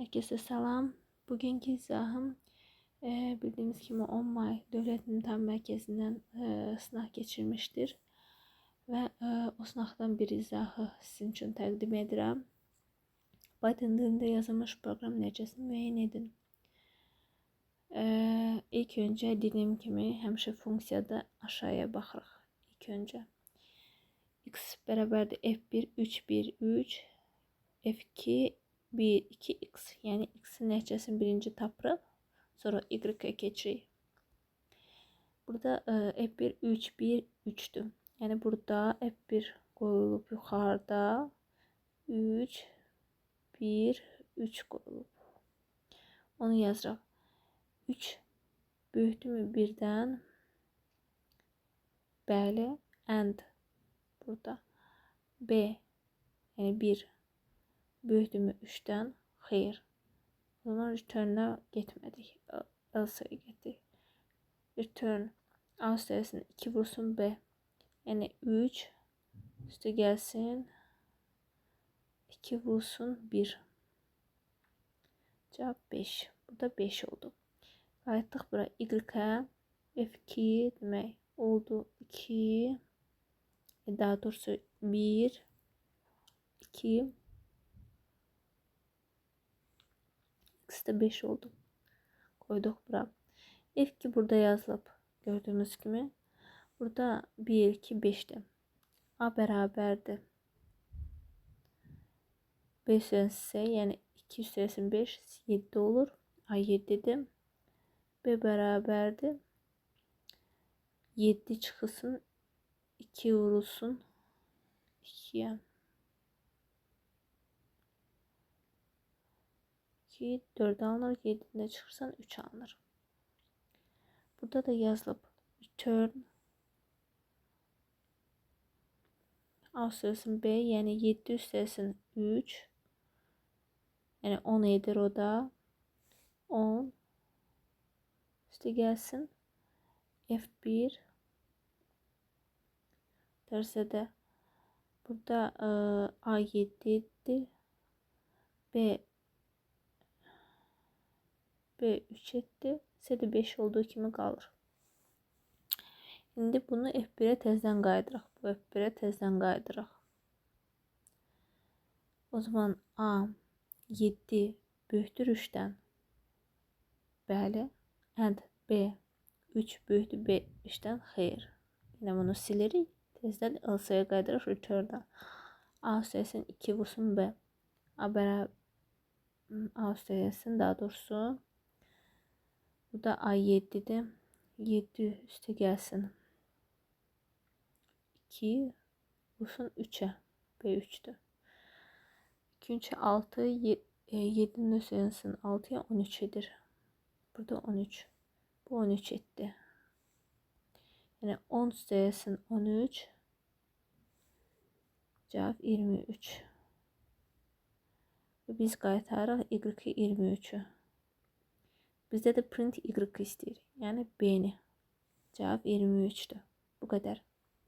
Herkese selam. Bugünkü izahım bildiğiniz gibi 10 May Dövlət İmtahan Mərkəzindən sınav geçirmiştir. Və o sınavdan bir izahı sizin için təqdim edirəm. Python dilində yazılmış proqram nəticəsini müəyyən edin. İlk öncə dediyim kimi həmişə funksiyada aşağıya baxırıq. İlk öncə x bərabərdir f1 3 1 3 f2 1 2 x, yəni x'in nəticəsini birinci tapırıq, sonra y-ə keçirik. Burada f1 3 1 3'dür. Yəni burada f1 qoyulub yuxarıda 3 1 3 qoyulub. Onu yazırıq. 3 böyükdürmü 1-dən? Bəli, and burada. B, yəni 1 böyükdürmü 3'dən? Xeyr. O zaman return'a getmədik. Elsa'ya getdik. Return A sayısını 2 vursun B. Yəni 3 üstə gəlsin 2 vursun 1. Cevap 5. Burada 5 oldu. Qayıtdıq bura y-ə. F2 demək oldu 2. Daha doğrusu 1 2 x'de 5 oldu. Koyduk bura. F2 burada yazılıb. Gördüğünüz gibi. Burada 1 2 5'ti. A bərabərdir. 5 ise yani 2 üstəsin 5 7 olur. A 7'dir. B bərabərdir. 7 çıxılsın 2 vurulsun 2'ye. 2 4 alınır. 7'de çıkırsan 3 alınır. Burada da yazılıb. Return A sayısın B, yani 7 üstəsin 3. Yani 10 edir o da. 10 üstə gəlsin F1 dersede burada A7'dir. B 3 etti. C de 5 olduğu kimi qalır. Şimdi bunu F1'ə təzədən qaydıraq. Bu F1'ə təzədən qaydıraq. O zaman A 7 böyükdür 3'dən. Bəli. And B 3 böyükdür B 3'dən. Xeyr. Yine bunu silerik. Təzədən Elsa'ya qaydıraq return'a. A sayısını 2 vursun B. A bərabər A sayısını daha doğrusu burada A7'dir. 7 üstə gəlsin 2 vursun 3'e. B3'tür. 2 3 6 7'nin üstəsin 6'ya 13 edir. Burada 13. Bu 13 etti. Yani 10 üstəsin 13. Cevap 23. Biz qaytarıq y-i 23'ü. Bizde de print y istəyir. Yani B'ni. Cevap 23'tü. Bu kadar.